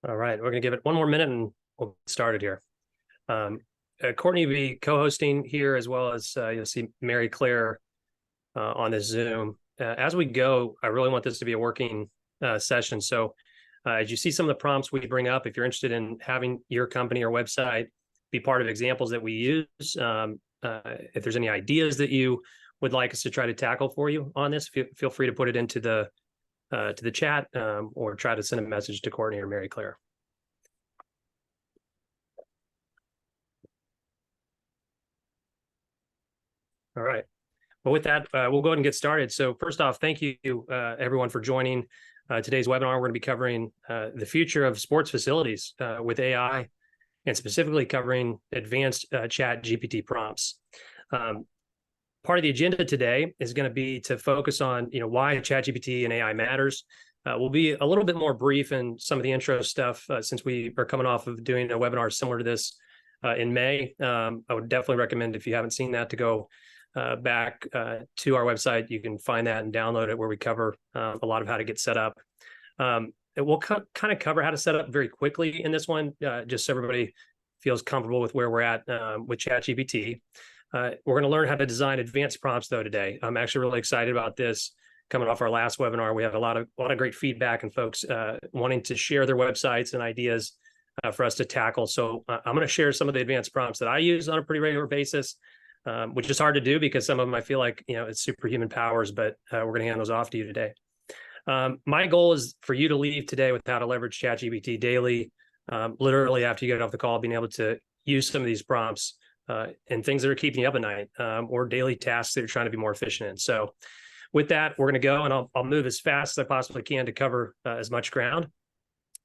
All right, we're going to give it one more minute and we'll get started here. Courtney will be co-hosting here, as well as you'll see Mary Claire on this Zoom. As we go, I really want this to be a working session. So as you see some of the prompts we bring up, if you're interested in having your company or website be part of examples that we use, if there's any ideas that you would like us to try to tackle for you on this, feel free to put it into the chat, or try to send a message to Courtney or Mary Claire. All right. Well, with that, we'll go ahead and get started. So first off, thank you, everyone, for joining today's webinar. We're going to be covering the future of sports facilities with AI, and specifically covering advanced ChatGPT prompts. Part of the agenda today is going to be to focus on, why ChatGPT and AI matters. We'll be a little bit more brief in some of the intro stuff, since we are coming off of doing a webinar similar to this in May. I would definitely recommend, if you haven't seen that, to go back to our website. You can find that and download it, where we cover a lot of how to get set up. We'll kind of cover how to set up very quickly in this one, just so everybody feels comfortable with where we're at with ChatGPT. We're going to learn how to design advanced prompts, though, today. I'm actually really excited about this. Coming off our last webinar, we had a lot of great feedback and folks wanting to share their websites and ideas for us to tackle. So I'm going to share some of the advanced prompts that I use on a pretty regular basis, which is hard to do because some of them I feel like it's superhuman powers, but we're going to hand those off to you today. My goal is for you to leave today with how to leverage ChatGPT daily, literally after you get off the call, being able to use some of these prompts and things that are keeping you up at night, or daily tasks that you're trying to be more efficient in. So with that, we're going to go, and I'll move as fast as I possibly can to cover as much ground.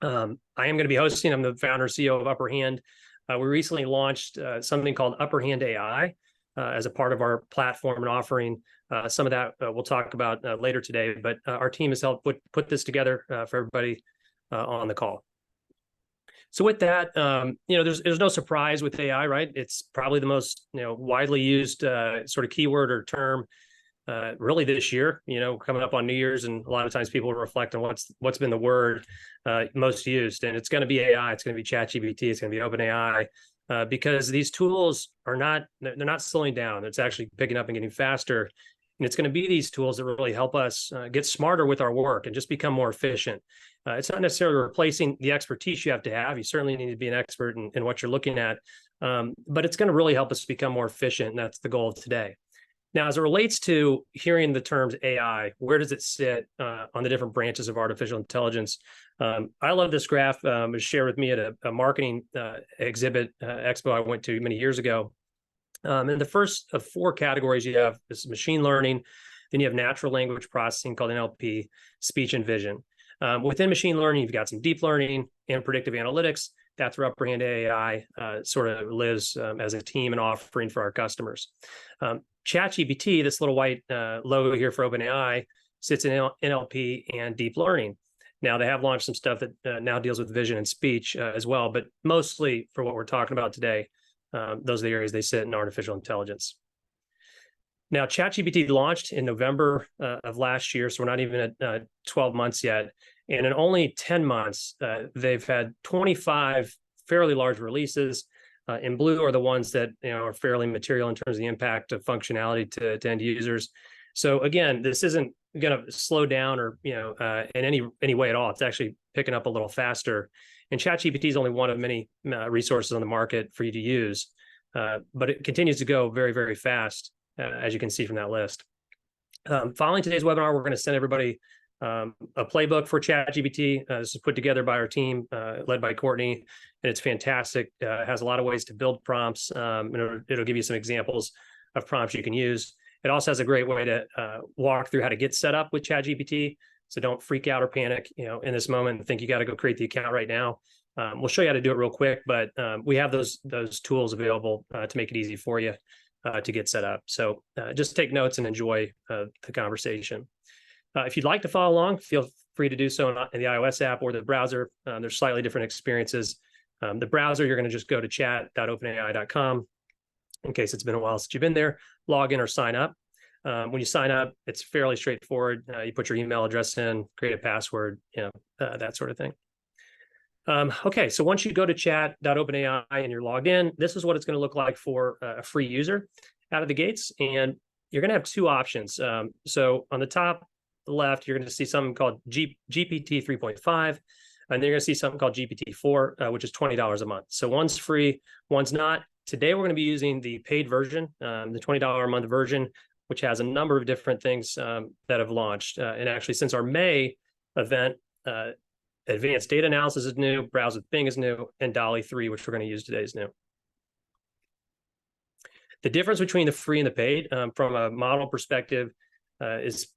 I am going to be hosting. I'm the founder and CEO of Upper Hand. We recently launched something called Upper Hand AI as a part of our platform and offering. Some of that we'll talk about later today, but our team has helped put this together for everybody on the call. So with that, there's no surprise with AI, right? It's probably the most widely used sort of keyword or term really this year, coming up on New Year's, and a lot of times people reflect on what's been the word most used, and it's going to be AI. It's going to be ChatGPT. It's going to be OpenAI, because these tools they're not slowing down. It's actually picking up and getting faster, and it's going to be these tools that really help us get smarter with our work and just become more efficient. It's not necessarily replacing the expertise you have to have. You certainly need to be an expert in what you're looking at, but it's going to really help us become more efficient, and that's the goal of today. Now, as it relates to hearing the terms AI, where does it sit on the different branches of artificial intelligence? I love this graph. It was shared with me at a marketing exhibit expo I went to many years ago. And the first of four categories you have is machine learning. Then you have natural language processing, called NLP, speech and vision. Within machine learning, you've got some deep learning and predictive analytics. That's where Upper Hand AI sort of lives as a team and offering for our customers. ChatGPT, this little white logo here for OpenAI, sits in NLP and deep learning. Now, they have launched some stuff that now deals with vision and speech as well, but mostly for what we're talking about today, those are the areas they sit in artificial intelligence. Now, ChatGPT launched in November of last year, so we're not even at 12 months yet. And in only 10 months, they've had 25 fairly large releases. In blue are the ones that are fairly material in terms of the impact of functionality to end users. So again, this isn't going to slow down or in any way at all. It's actually picking up a little faster. And ChatGPT is only one of many resources on the market for you to use, but it continues to go very, very fast, as you can see from that list. Following today's webinar, we're going to send everybody a playbook for ChatGPT. This is put together by our team, led by Courtney, and it's fantastic. It has a lot of ways to build prompts, and it'll give you some examples of prompts you can use. It also has a great way to walk through how to get set up with ChatGPT. So don't freak out or panic, in this moment and think you got to go create the account right now. We'll show you how to do it real quick, but we have those tools available to make it easy for you to get set up. So just take notes and enjoy the conversation. If you'd like to follow along, feel free to do so in the iOS app or the browser. There's slightly different experiences. The browser, you're going to just go to chat.openai.com. In case it's been a while since you've been there, log in or sign up. When you sign up, it's fairly straightforward. You put your email address in, create a password, that sort of thing. Okay, so once you go to chat.openai and you're logged in, this is what it's going to look like for a free user out of the gates. And you're going to have two options. So on the top left, you're going to see something called GPT 3.5, and then you're going to see something called GPT 4, which is $20 a month. So one's free, one's not. Today, we're going to be using the paid version, the $20 a month version, which has a number of different things that have launched. And actually, since our May event, advanced data analysis is new, browse with Bing is new, and DALL-E 3, which we're going to use today, is new. The difference between the free and the paid from a model perspective is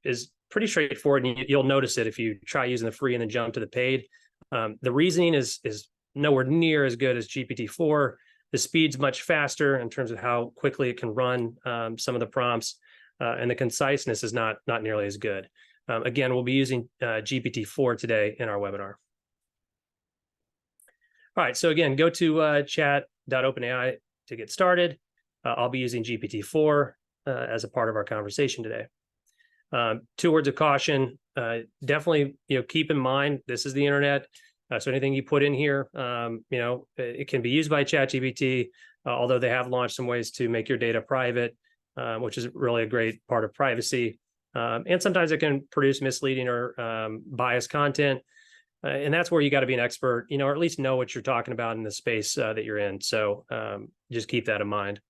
pretty straightforward, and you'll notice it if you try using the free and then jump to the paid. The reasoning is nowhere near as good as GPT-4. The speed's much faster in terms of how quickly it can run some of the prompts, and the conciseness is not nearly as good. Again, we'll be using GPT-4 today in our webinar. All right, so again, go to chat.openai to get started. I'll be using GPT-4 as a part of our conversation today. 2 words of caution, definitely, keep in mind, this is the internet. So anything you put in here, it can be used by ChatGPT, although they have launched some ways to make your data private, which is really a great part of privacy. And sometimes it can produce misleading or biased content. And that's where you got to be an expert, or at least know what you're talking about in the space that you're in. So just keep that in mind.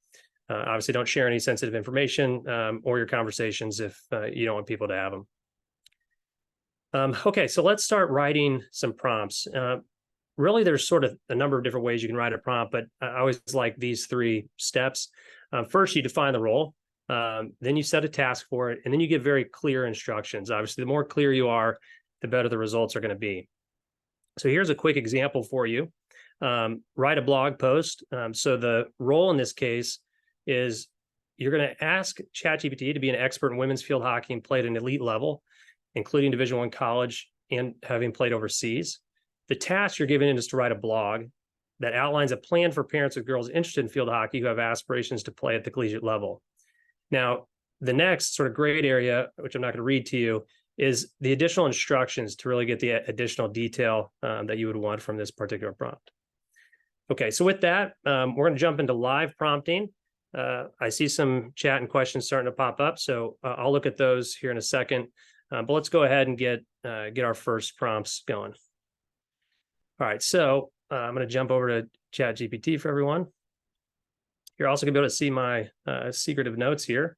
Obviously, don't share any sensitive information or your conversations if you don't want people to have them. Okay, so let's start writing some prompts. Really, there's sort of a number of different ways you can write a prompt, but I always like these 3 steps. First, you define the role. Then you set a task for it, and then you give very clear instructions. Obviously, the more clear you are, the better the results are going to be. So here's a quick example for you. Write a blog post. So the role in this case is you're going to ask ChatGPT to be an expert in women's field hockey and play at an elite level, including Division I college and having played overseas. The task you're given is to write a blog that outlines a plan for parents of girls interested in field hockey who have aspirations to play at the collegiate level. Now, the next sort of grade area, which I'm not going to read to you, is the additional instructions to really get the additional detail that you would want from this particular prompt. Okay, so with that, we're going to jump into live prompting. I see some chat and questions starting to pop up, so I'll look at those here in a second. But let's go ahead and get our first prompts going. All right, so I'm going to jump over to ChatGPT for everyone. You're also going to be able to see my secretive notes here,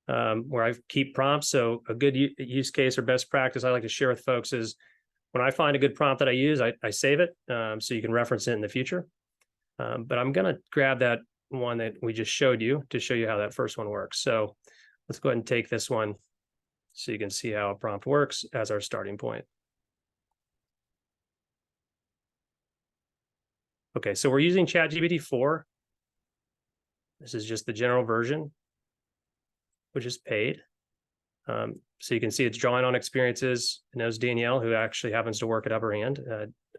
where I keep prompts. So a good use case or best practice I like to share with folks is when I find a good prompt that I use, I save it so you can reference it in the future. But I'm going to grab that one that we just showed you to show you how that first one works. So let's go ahead and take this one so you can see how a prompt works as our starting point. Okay, so we're using ChatGPT 4. This is just the general version, which is paid. So you can see it's drawing on experiences. It knows Danielle, who actually happens to work at Upper Hand,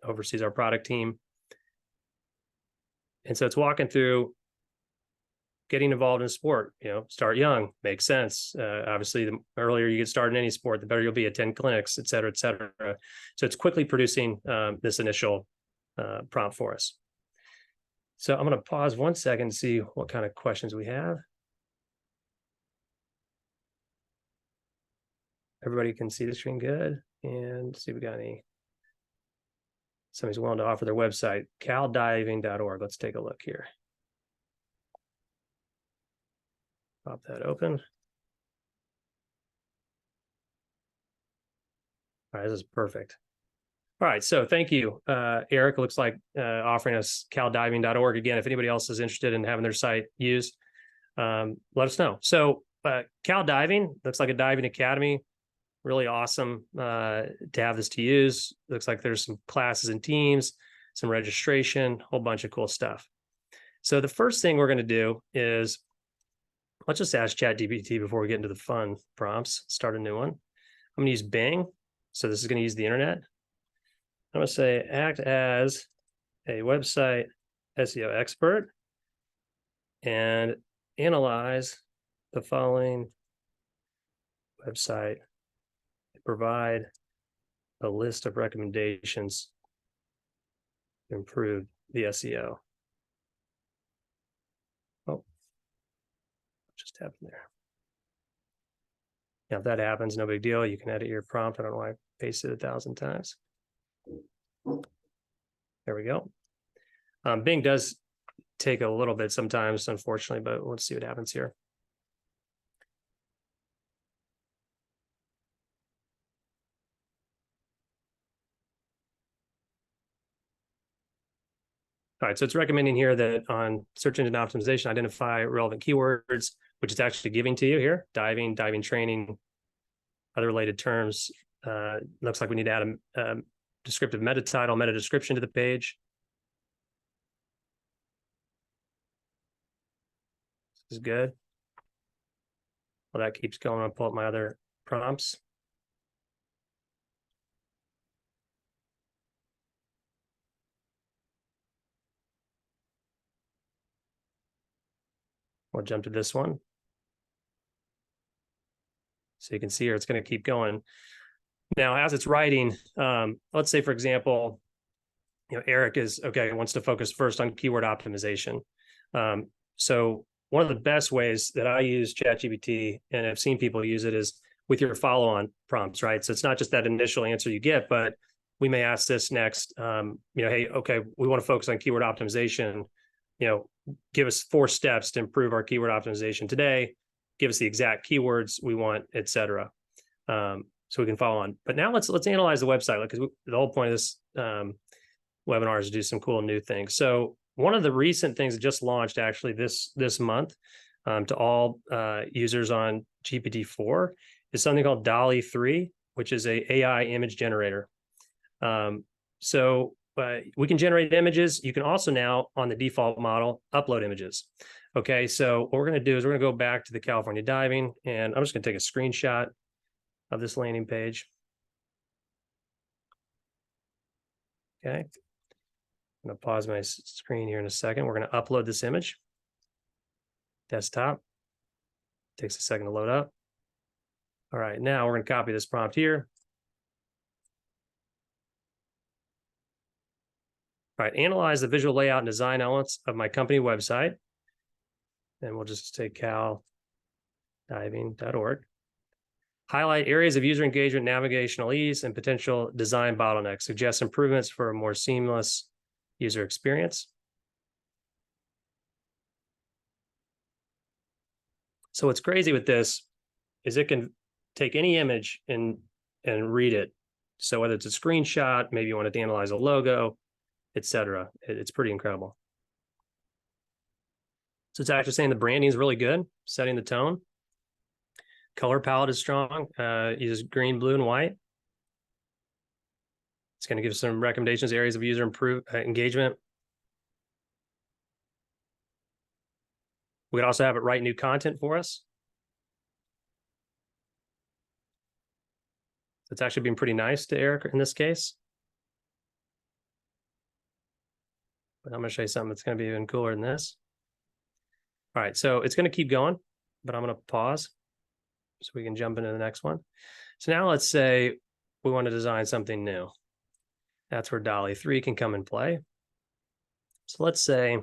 oversees our product team. And so it's walking through getting involved in sport. Start young, makes sense. Obviously, the earlier you get started in any sport, the better you'll be, attend clinics, et cetera, et cetera. So it's quickly producing this initial prompt for us. So I'm going to pause 1 second to see what kind of questions we have. Everybody can see the screen good. And see if we got any. Somebody's willing to offer their website, caldiving.org. Let's take a look here. Pop that open. All right, this is perfect. All right, so thank you, Eric. Looks like offering us caldiving.org. Again, if anybody else is interested in having their site used, let us know. So Cal Diving looks like a diving academy. Really awesome to have this to use. Looks like there's some classes and teams, some registration, a whole bunch of cool stuff. So the first thing we're going to do is, let's just ask ChatGPT before we get into the fun prompts, start a new one. I'm going to use Bing. So this is going to use the internet. I'm going to say, act as a website SEO expert and analyze the following website, provide a list of recommendations improve the SEO. Oh, just happened there. Now, if that happens, no big deal. You can edit your prompt. I don't know why I pasted it 1,000 times. There we go. Bing does take a little bit sometimes, unfortunately, but let's see what happens here. All right, so it's recommending here that on search engine optimization, identify relevant keywords, which it's actually giving to you here: diving training, other related terms. Looks like we need to add a descriptive meta title, meta description to the page. This is good. Well, that keeps going. I'll pull up my other prompts. We'll jump to this one. So you can see here, it's going to keep going. Now, as it's writing, let's say, for example, Eric wants to focus first on keyword optimization. So one of the best ways that I use ChatGPT, and I've seen people use it, is with your follow-on prompts, right? So it's not just that initial answer you get, but we may ask this next, hey, okay, we want to focus on keyword optimization. Give us 4 steps to improve our keyword optimization today. Give us the exact keywords we want, et cetera. So we can follow on. But now let's analyze the website, because the whole point of this webinar is to do some cool new things. So one of the recent things that just launched actually this month to all users on GPT-4 is something called DALL-E 3, which is a AI image generator. So we can generate images. You can also now, on the default model, upload images. Okay, so what we're going to do is we're going to go back to the California diving, and I'm just going to take a screenshot of this landing page. Okay, I'm going to pause my screen here in a second. We're going to upload this image. Desktop. Takes a second to load up. All right, now we're going to copy this prompt here. All right, analyze the visual layout and design elements of my company website. And we'll just take caldiving.org. Highlight areas of user engagement, navigational ease, and potential design bottlenecks. Suggest improvements for a more seamless user experience. So what's crazy with this is it can take any image and read it. So whether it's a screenshot, maybe you want to analyze a logo, etc. It's pretty incredible. So it's actually saying the branding is really good, setting the tone. Color palette is strong. Uses green, blue, and white. It's going to give some recommendations, areas of user engagement. We could also have it write new content for us. It's actually been pretty nice to Eric in this case. But I'm going to show you something that's going to be even cooler than this. All right, so it's going to keep going, but I'm going to pause so we can jump into the next one. So now let's say we want to design something new. That's where DALL-E 3 can come and play. So let's say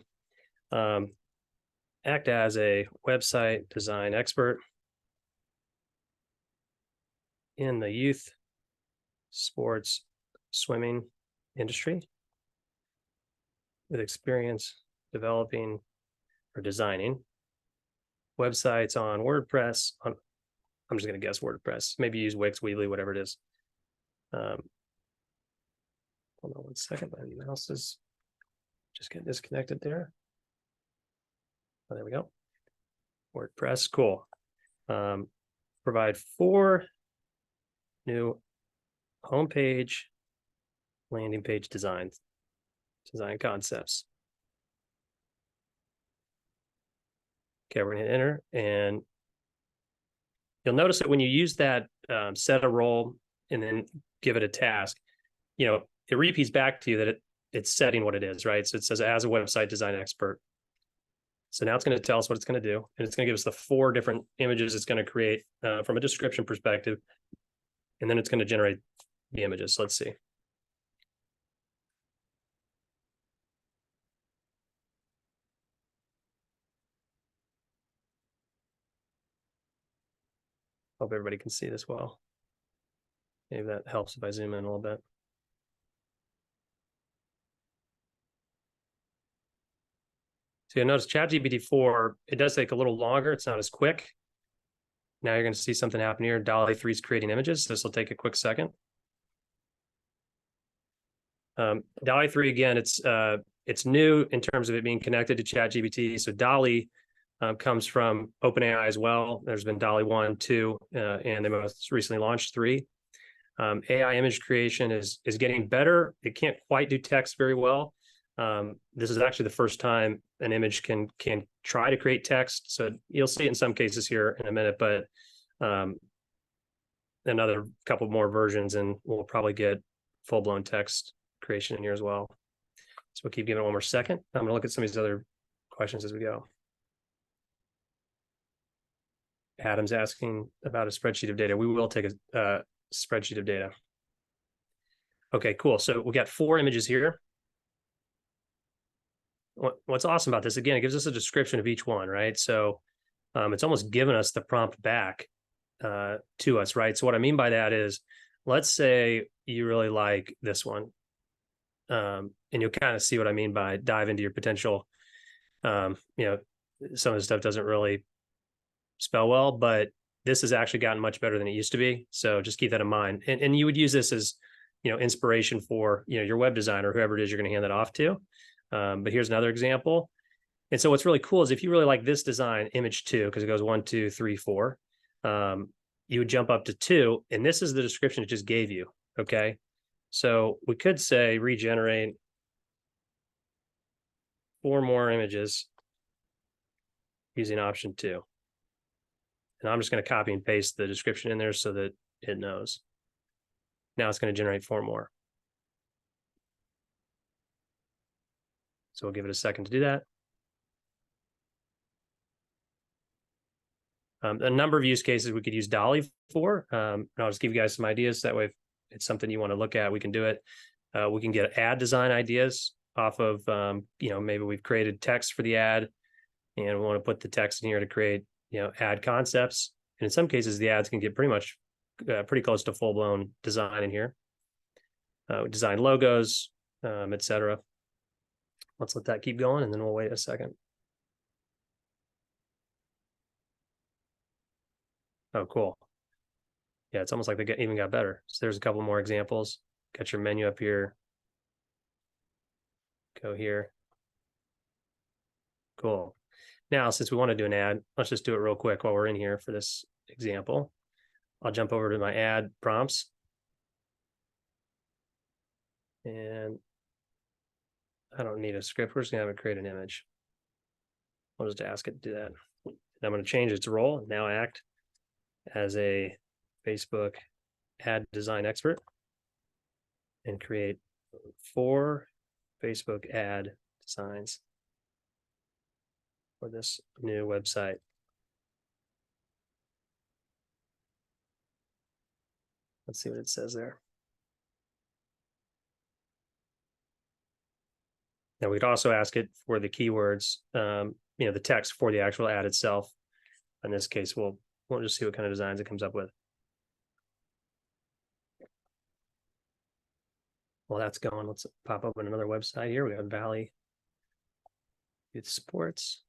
act as a website design expert in the youth sports swimming industry with experience developing or designing websites on WordPress. I'm just going to guess WordPress. Maybe use Wix, Weebly, whatever it is. Hold on 1 second. My mouse is just getting disconnected there. Oh, there we go. WordPress, cool. Provide 4 new homepage, landing page design concepts. Okay, we're going to enter, and you'll notice that when you use that set a role and then give it a task, it repeats back to you that it's setting what it is, right? So it says as a website design expert. So now it's going to tell us what it's going to do, and it's going to give us the 4 different images it's going to create from a description perspective, and then it's going to generate the images. So let's see. Hope everybody can see this well. Maybe that helps if I zoom in a little bit. So you'll notice ChatGPT 4, it does take a little longer. It's not as quick. Now you're going to see something happen here. DALL-E 3 is creating images. This will take a quick second. DALL-E 3, again, it's new in terms of it being connected to ChatGPT. So DALL-E comes from OpenAI as well. There's been DALL-E 1, 2, and they most recently launched 3. AI image creation is getting better. It can't quite do text very well. This is actually the first time an image can try to create text. So you'll see it in some cases here in a minute, but another couple more versions, and we'll probably get full-blown text creation in here as well. So we'll keep giving it one more second. I'm going to look at some of these other questions as we go. Adam's asking about a spreadsheet of data. We will take a spreadsheet of data. Okay, cool. So we got 4 images here. What's awesome about this, again, it gives us a description of each one, right? So it's almost given us the prompt back to us, right? So what I mean by that is, let's say you really like this one. And you'll kind of see what I mean by dive into your potential. Some of the stuff doesn't really spell well, but this has actually gotten much better than it used to be. So just keep that in mind. And you would use this as, inspiration for, your web designer, whoever it is you're going to hand that off to. But here's another example. And so what's really cool is if you really like this design, image 2, because it goes 1, 2, 3, 4, you would jump up to 2, and this is the description it just gave you. Okay. So we could say regenerate 4 more images using option 2. And I'm just going to copy and paste the description in there so that it knows. Now it's going to generate 4 more. So we'll give it a second to do that. A number of use cases we could use DALL-E for. And I'll just give you guys some ideas. That way, if it's something you want to look at, we can do it. We can get ad design ideas off of, maybe we've created text for the ad and we want to put the text in here to create, ad concepts. And in some cases, the ads can get pretty close to full-blown design in here. Design logos, etc. Let's let that keep going, and then we'll wait a second. Oh, cool. Yeah, it's almost like they even got better. So there's a couple more examples. Got your menu up here. Go here. Cool. Now, since we want to do an ad, let's just do it real quick while we're in here for this example. I'll jump over to my ad prompts. And I don't need a script. We're just going to have it create an image. I'll just ask it to do that. And I'm going to change its role. Now act as a Facebook ad design expert and create 4 Facebook ad designs for this new website. Let's see what it says there. Now we could also ask it for the keywords, the text for the actual ad itself. In this case, we'll just see what kind of designs it comes up with. Well, that's going. Let's pop open another website here. We got Valley Youth Sports.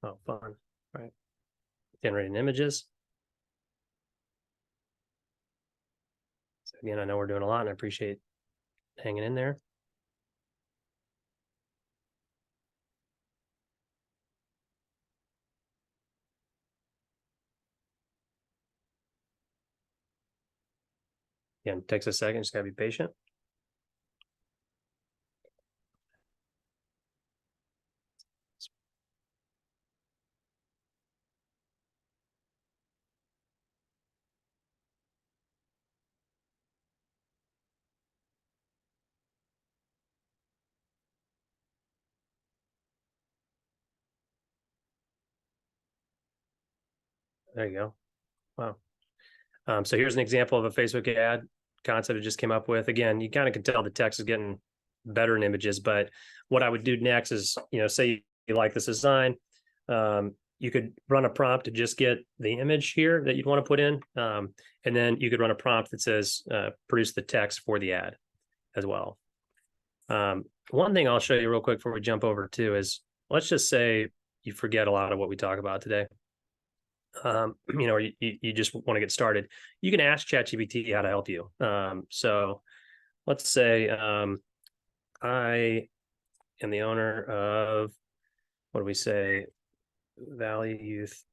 Oh, fun. Right. Generating images. So again, I know we're doing a lot and I appreciate hanging in there. Again, it takes a second, just gotta be patient. There you go. Wow. So here's an example of a Facebook ad concept it just came up with. Again, you kind of can tell the text is getting better in images. But what I would do next is, say you like this design, you could run a prompt to just get the image here that you'd want to put in. And then you could run a prompt that says, produce the text for the ad as well. One thing I'll show you real quick before we jump over to is, let's just say you forget a lot of what we talk about today. Or you just want to get started. You can ask ChatGPT how to help you. So let's say I am the owner of, what do we say, Valley Youth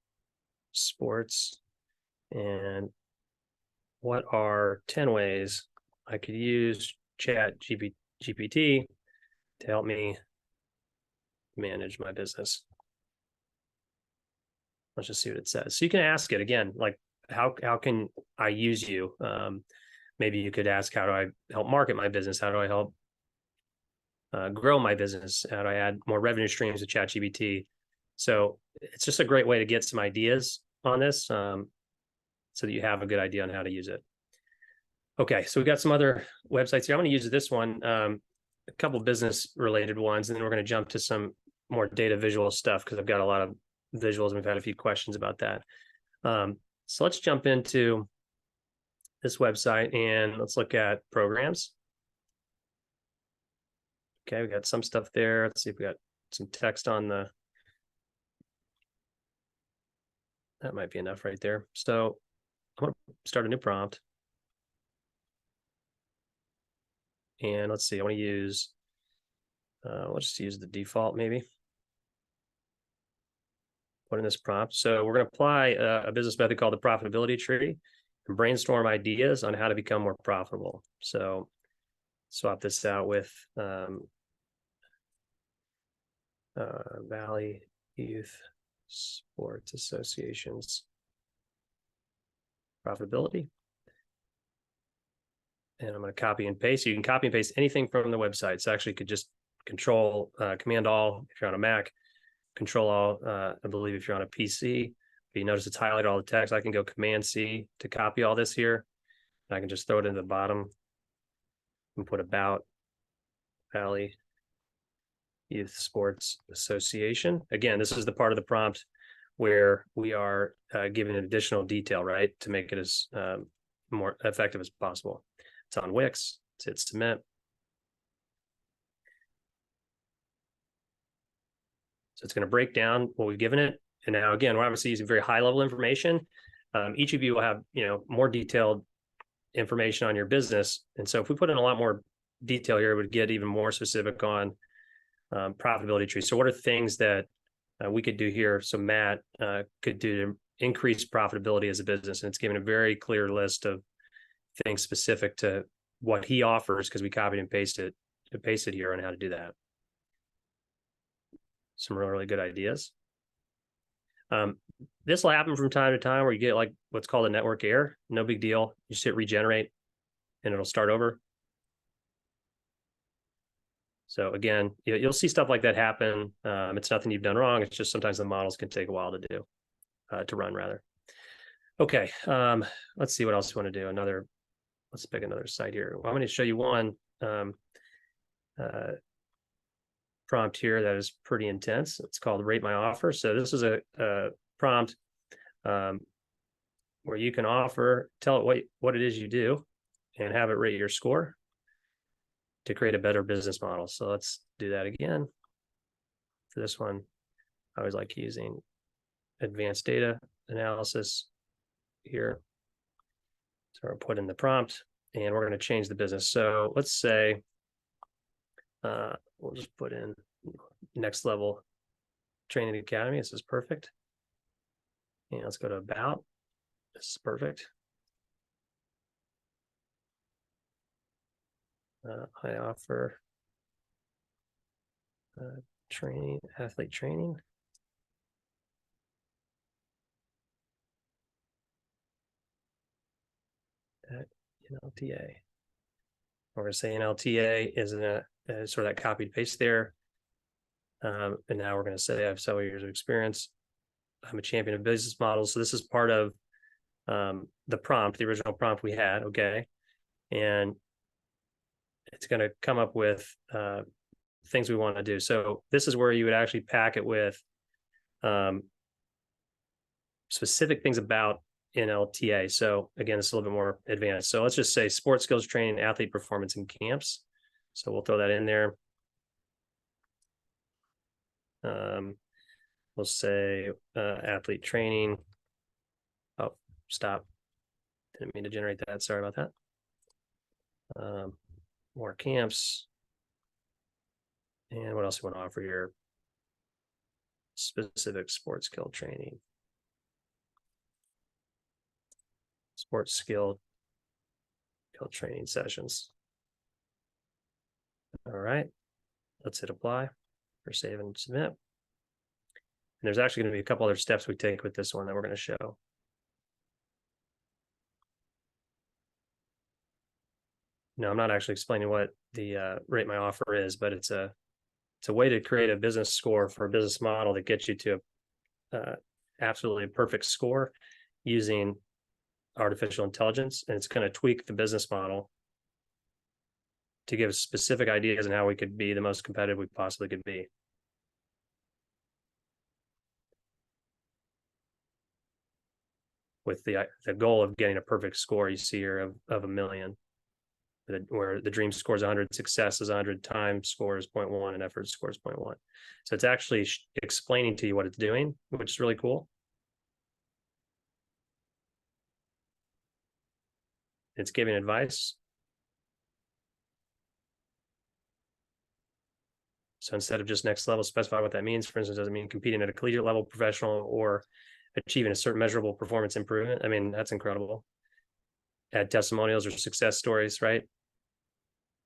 Sports, and what are 10 ways I could use ChatGPT to help me manage my business? Let's just see what it says. So you can ask it again, like, how can I use you? Maybe you could ask, how do I help market my business? How do I help grow my business? How do I add more revenue streams with ChatGPT? So it's just a great way to get some ideas on this, so that you have a good idea on how to use it. Okay, so we've got some other websites here. I'm going to use this one, a couple business related ones, and then we're going to jump to some more data visual stuff, because I've got a lot of visuals and we've had a few questions about that. So let's jump into this website and let's look at programs. Okay, we got some stuff there. Let's see if we got some text on the, that might be enough right there. So I'm going to start a new prompt. And let's see, I want to use, let's just use the default maybe. Put in this prompt. So we're going to apply a business method called the profitability tree and brainstorm ideas on how to become more profitable. So swap this out with Valley Youth Sports Association's profitability. And I'm going to copy and paste. So you can copy and paste anything from the website. So actually you could just Command All if you're on a Mac, Control All, I believe, if you're on a PC. But you notice it's highlighted all the text. I can go Command C to copy all this here. And I can just throw it in the bottom and put About Valley Youth Sports Association. Again, this is the part of the prompt where we are giving an additional detail, right, to make it as more effective as possible. It's on Wix. Let's hit submit. So it's going to break down what we've given it. And now, again, we're obviously using very high level information. Each of you will have, more detailed information on your business. And so if we put in a lot more detail here, it would get even more specific on profitability tree. So what are things that we could do here? So Matt could do to increase profitability as a business. And it's given a very clear list of things specific to what he offers, because we copied and pasted here on how to do that. Some really good ideas. This will happen from time to time where you get like what's called a network error. No big deal. You just hit regenerate and it'll start over. So again, you'll see stuff like that happen. It's nothing you've done wrong. It's just sometimes the models can take a while to do, to run rather. Okay, let's see what else we want to do. Let's pick another site here. Well, I'm going to show you one prompt here that is pretty intense. It's called Rate My Offer. So this is a prompt where you can tell it what it is you do and have it rate your score to create a better business model. So let's do that again. For this one, I always like using advanced data analysis here. So we'll put in the prompt and we're going to change the business. So let's say, we'll just put in Next Level Training Academy. This is perfect. And let's go to About. This is perfect. I offer athlete training. At NLTA. We're going to say NLTA is sort of that copy and paste there. And now we're going to say I have several years of experience. I'm a champion of business models. So this is part of the prompt, the original prompt we had. Okay. And it's going to come up with things we want to do. So this is where you would actually pack it with specific things about NLTA. So again, it's a little bit more advanced. So let's just say sports skills training, athlete performance in camps. So we'll throw that in there. We'll say athlete training. Oh, stop. Didn't mean to generate that. Sorry about that. More camps. And what else do we want to offer here? Specific sports skill training. Sports skill training sessions. All right. Let's hit apply or save and submit. And there's actually going to be a couple other steps we take with this one that we're going to show. No, I'm not actually explaining what the rate my offer is, but it's a way to create a business score for a business model that gets you to absolutely a perfect score using artificial intelligence, and it's going to tweak the business model to give specific ideas on how we could be the most competitive we possibly could be. With the goal of getting a perfect score you see here of 1 million, where the dream score is 100, success is 100, time score is 0.1, and effort score is 0.1. So it's actually explaining to you what it's doing, which is really cool. It's giving advice. So instead of just next level, specify what that means. For instance, does it mean competing at a collegiate level, professional, or achieving a certain measurable performance improvement? I mean, that's incredible. Add testimonials or success stories, right?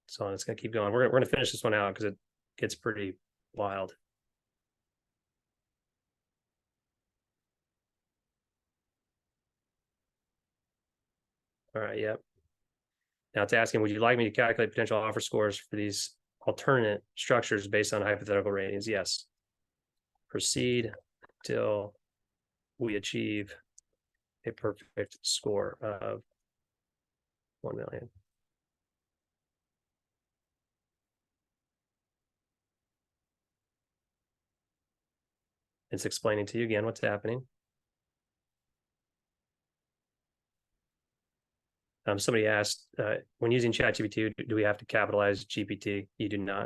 So it's going to keep going. We're going to finish this one out because it gets pretty wild. All right, yep. Now it's asking, would you like me to calculate potential offer scores for these alternate structures based on hypothetical ratings? Yes. Proceed till we achieve a perfect score of 1 million. It's explaining to you again what's happening. Somebody asked, when using ChatGPT, do we have to capitalize GPT? You do not.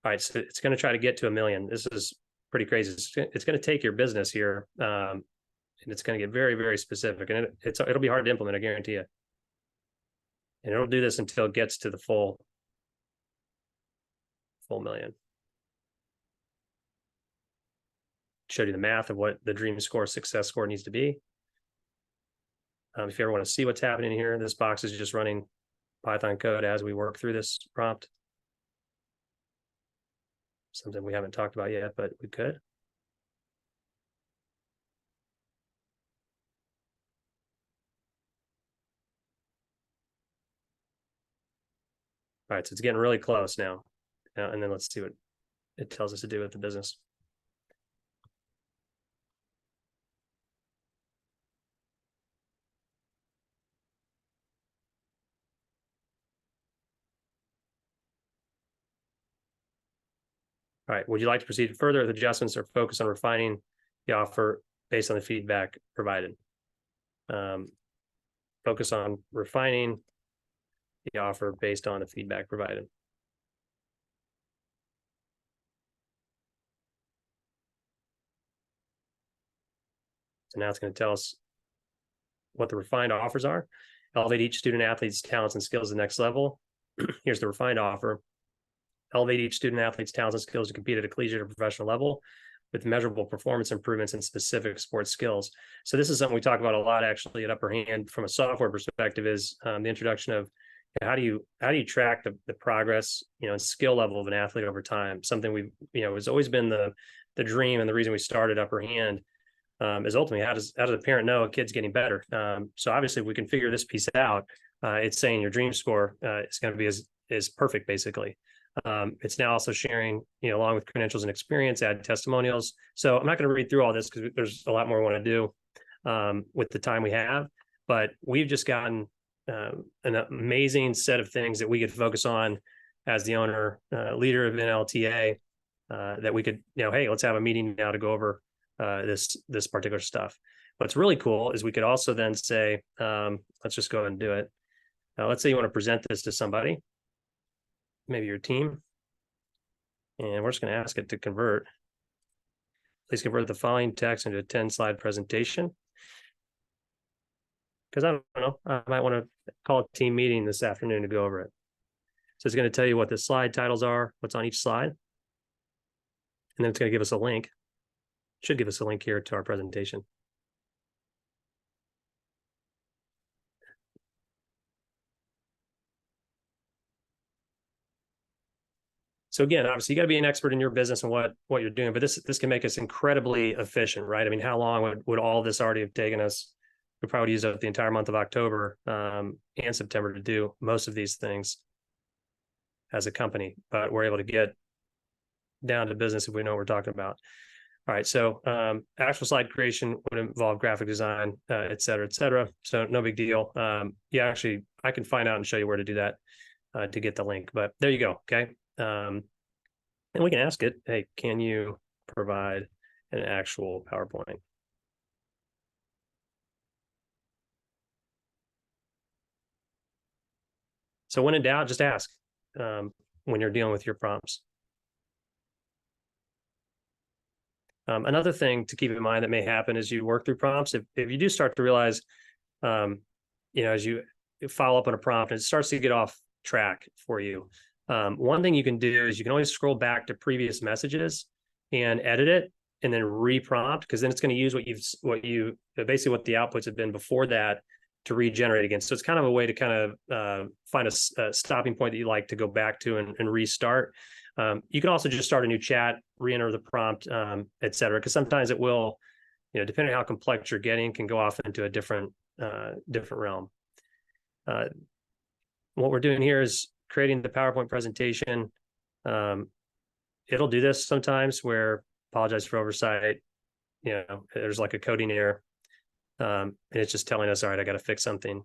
All right, so it's going to try to get to 1 million. This is pretty crazy. It's going to take your business here, and it's going to get very, very specific. And it'll be hard to implement, I guarantee you. And it'll do this until it gets to the full million. Showed you the math of what the dream score, success score needs to be. If you ever want to see what's happening here, this box is just running Python code as we work through this prompt. Something we haven't talked about yet, but we could. All right, so it's getting really close now. And then let's see what it tells us to do with the business. All right, would you like to proceed further with adjustments or focus on refining the offer based on the feedback provided? Focus on refining the offer based on the feedback provided. So now it's going to tell us what the refined offers are. Elevate each student athlete's talents and skills to the next level. Here's the refined offer. Elevate each student athlete's talents and skills to compete at a collegiate or professional level with measurable performance improvements in specific sports skills. So this is something we talk about a lot actually at Upper Hand from a software perspective, is the introduction of how do you track the progress, and skill level of an athlete over time. Something we've, has always been the dream, and the reason we started Upper Hand is ultimately how does a parent know a kid's getting better? So obviously we can figure this piece out. It's saying your dream score is going to be is perfect basically. It's now also sharing, along with credentials and experience, add testimonials. So I'm not going to read through all this because there's a lot more we want to do with the time we have, but we've just gotten an amazing set of things that we could focus on as the owner, leader of NLTA, that we could, hey, let's have a meeting now to go over this particular stuff. What's really cool is we could also then say, let's just go ahead and do it. Let's say you want to present this to somebody, maybe your team, and we're just going to ask it to convert. Please convert the following text into a 10-slide presentation. Because I don't know, I might want to call a team meeting this afternoon to go over it. So it's going to tell you what the slide titles are, what's on each slide. And then it's going to give us a link. It should give us a link here to our presentation. So again, obviously you got to be an expert in your business and what you're doing, but this can make us incredibly efficient, right? I mean, how long would all this already have taken us? We probably use up the entire month of October and September to do most of these things as a company, but we're able to get down to business if we know what we're talking about. All right, so actual slide creation would involve graphic design, et cetera, et cetera. So no big deal. Yeah, actually, I can find out and show you where to do that to get the link, but there you go, okay? And we can ask it, hey, can you provide an actual PowerPoint? So when in doubt, just ask when you're dealing with your prompts. Another thing to keep in mind that may happen as you work through prompts, if you do start to realize, as you follow up on a prompt and it starts to get off track for you, one thing you can do is you can always scroll back to previous messages and edit it and then re-prompt, because then it's going to use basically what the outputs have been before that to regenerate again. So it's kind of a way to kind of find a stopping point that you like to go back to and restart. You can also just start a new chat, re-enter the prompt, et cetera, because sometimes it will, depending on how complex you're getting, can go off into a different realm. What we're doing here is creating the PowerPoint presentation. It'll do this sometimes where, apologize for oversight, there's like a coding error. And it's just telling us, all right, I got to fix something.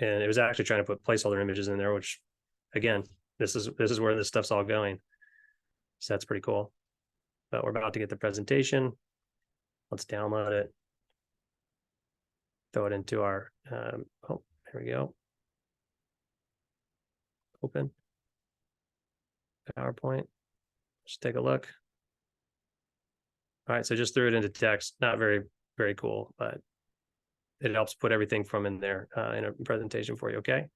And it was actually trying to put placeholder images in there, which, again, this is where this stuff's all going. So that's pretty cool. But we're about to get the presentation. Let's download it. Throw it into our, there we go. Open PowerPoint. Just take a look. All right, so just threw it into text. Not very, very cool, but it helps put everything from in there in a presentation for you, okay?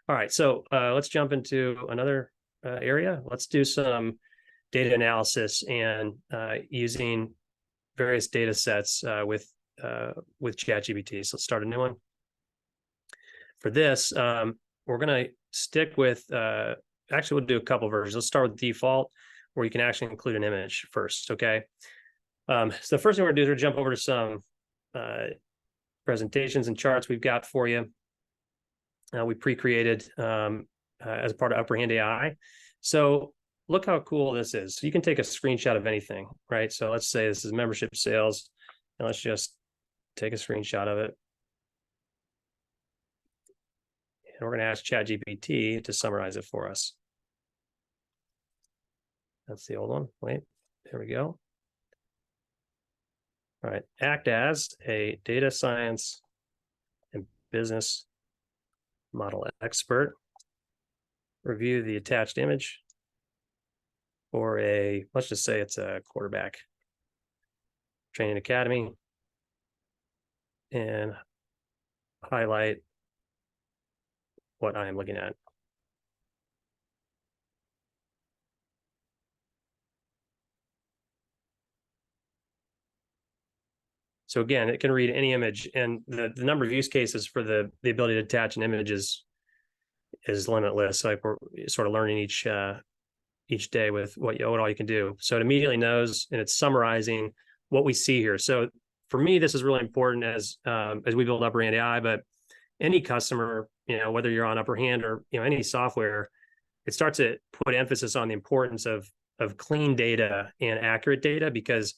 All right, so let's jump into another area. Let's do some data analysis and using various data sets with ChatGPT. So let's start a new one. For this, we're going to stick with, actually, we'll do a couple versions. Let's start with default, where you can actually include an image first, okay? So the first thing we're going to do is we're jump over to some presentations and charts we've got for you. We pre-created as part of Upper Hand AI. So look how cool this is. So you can take a screenshot of anything, right? So let's say this is membership sales, and let's just take a screenshot of it. And we're going to ask ChatGPT to summarize it for us. That's the old one. Wait, there we go. All right, act as a data science and business model expert. Review the attached image for let's just say it's a quarterback training academy, and highlight what I am looking at. So again, it can read any image, and the number of use cases for the ability to attach an image is limitless. Like we're sort of learning each day with what all you can do. So it immediately knows, and it's summarizing what we see here. So for me, this is really important as we build Upper Hand AI, but any customer, whether you're on Upper Hand or any software, it starts to put emphasis on the importance of clean data and accurate data, because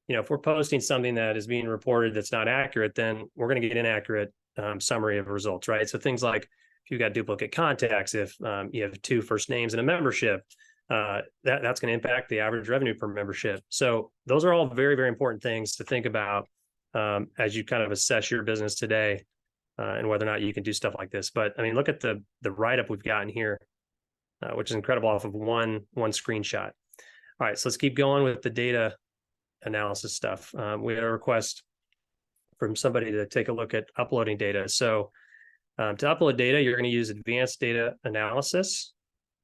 if we're posting something that is being reported that's not accurate, then we're going to get inaccurate summary of results, right? So things like if you've got duplicate contacts, if you have 2 first names in a membership, that's going to impact the average revenue per membership. So those are all very, very important things to think about as you kind of assess your business today and whether or not you can do stuff like this. But I mean, look at the write-up we've gotten here, which is incredible off of one screenshot. All right, so let's keep going with the data analysis stuff. We had a request from somebody to take a look at uploading data. So to upload data, you're going to use advanced data analysis.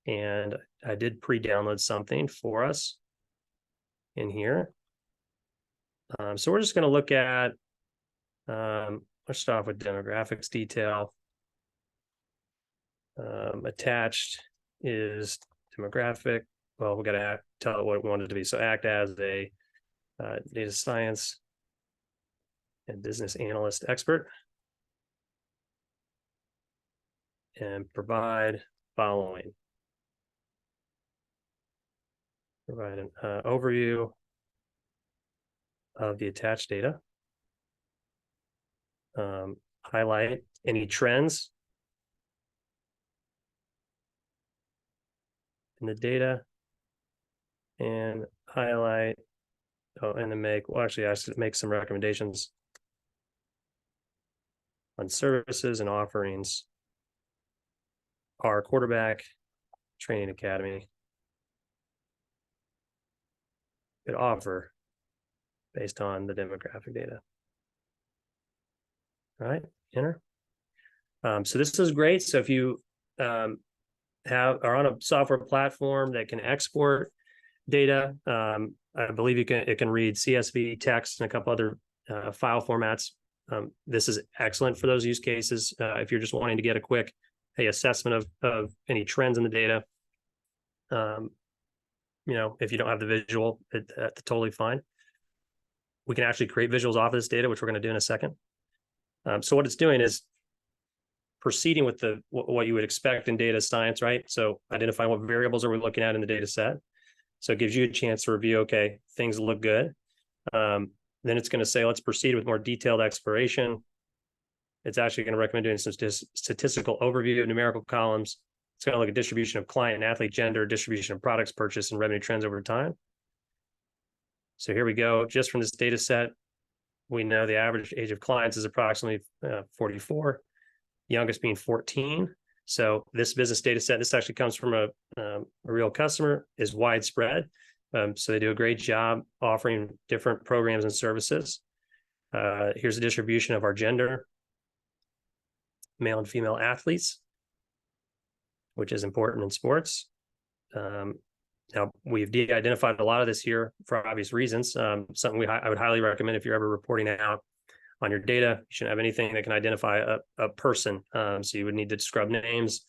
And I did pre-download something for us in here. So we're just going to look at, let's start off with demographics detail. Attached is demographic. Well, we got to tell it what we want it to be. So act as a data science and business analyst expert and provide following. Provide an overview of the attached data. Highlight any trends in the data and highlight, and then I should make some recommendations on services and offerings our quarterback training academy could offer based on the demographic data. All right, enter. So this is great. So if you are on a software platform that can export data, I believe it can read CSV, text, and a couple other file formats. This is excellent for those use cases. If you're just wanting to get a quick assessment of any trends in the data, if you don't have the visual, that's totally fine. We can actually create visuals off of this data, which we're going to do in a second. So what it's doing is proceeding with what you would expect in data science, right? So identifying what variables are we looking at in the data set. So it gives you a chance to review, okay, things look good. Then it's going to say, let's proceed with more detailed exploration. It's actually going to recommend doing some statistical overview of numerical columns. It's going to look at distribution of client and athlete gender, distribution of products purchased, and revenue trends over time. So here we go. Just from this data set, we know the average age of clients is approximately 44, youngest being 14. So this business data set, this actually comes from a real customer, is widespread. So they do a great job offering different programs and services. Here's a distribution of our gender, male and female athletes, which is important in sports. Now, we've de-identified a lot of this here for obvious reasons. Something I would highly recommend if you're ever reporting out on your data. You shouldn't have anything that can identify a person. So you would need to scrub names,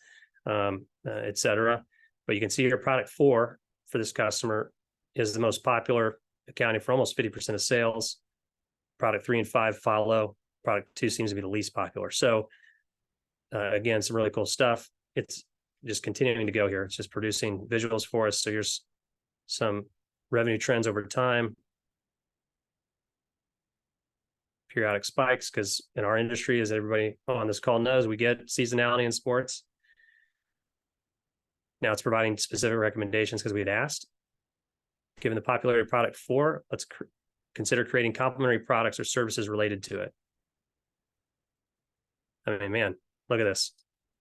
et cetera. But you can see your product 4 for this customer is the most popular, accounting for almost 50% of sales. Product 3 and 5 follow. Product 2 seems to be the least popular. So again, some really cool stuff. It's just continuing to go here. It's just producing visuals for us. So here's some revenue trends over time. Periodic spikes, because in our industry, as everybody on this call knows, we get seasonality in sports. Now it's providing specific recommendations because we had asked. Given the popularity of product 4, let's consider creating complementary products or services related to it. I mean, man, look at this.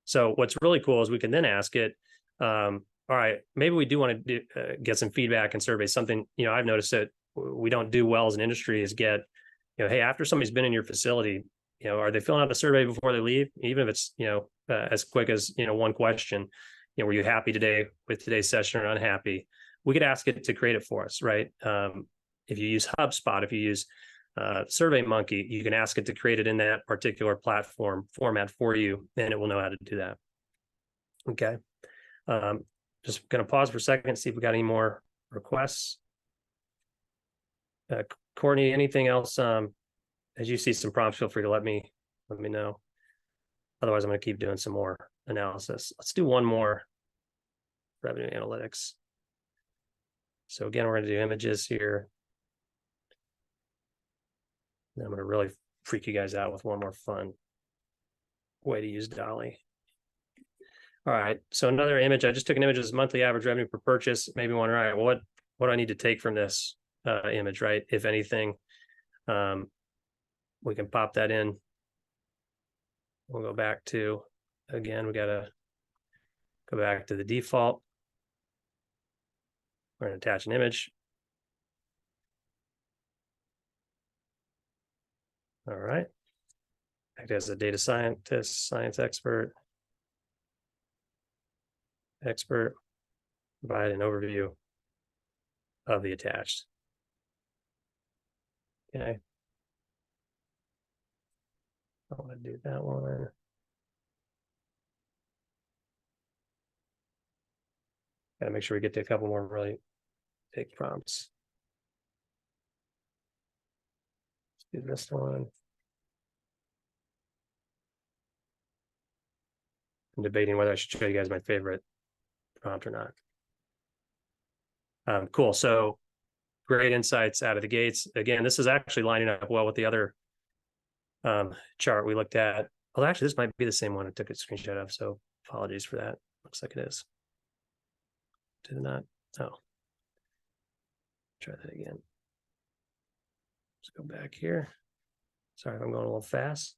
So what's really cool is we can then ask it, all right, maybe we do want to get some feedback and surveys. Something, I've noticed that we don't do well as an industry is get, hey, after somebody's been in your facility, are they filling out a survey before they leave? Even if it's, as quick as, one question, were you happy today with today's session or unhappy? We could ask it to create it for us, right? If you use HubSpot, if you use SurveyMonkey, you can ask it to create it in that particular platform format for you, and it will know how to do that. Okay. Just going to pause for a second, see if we got any more requests. Courtney, anything else? As you see some prompts, feel free to let me know. Otherwise, I'm going to keep doing some more analysis. Let's do one more revenue analytics. So again, we're going to do images here. And I'm going to really freak you guys out with one more fun way to use Dolly. All right, so another image. I just took an image of this monthly average revenue per purchase. Maybe wonder, all right, well, what do I need to take from this image, right? If anything, we can pop that in. We'll go back to, again, we got to go back to the default. We're going to attach an image. All right. Act as a data scientist, science expert, provide an overview of the attached. Okay. I want to do that one. Got to make sure we get to a couple more really big prompts. Let's do this one. I'm debating whether I should show you guys my favorite prompt or not. Cool. So great insights out of the gates. Again, this is actually lining up well with the other chart we looked at. Well, actually, this might be the same one I took a screenshot of, so apologies for that. Looks like it is. Did it not? Oh. Try that again. Let's go back here. Sorry if I'm going a little fast.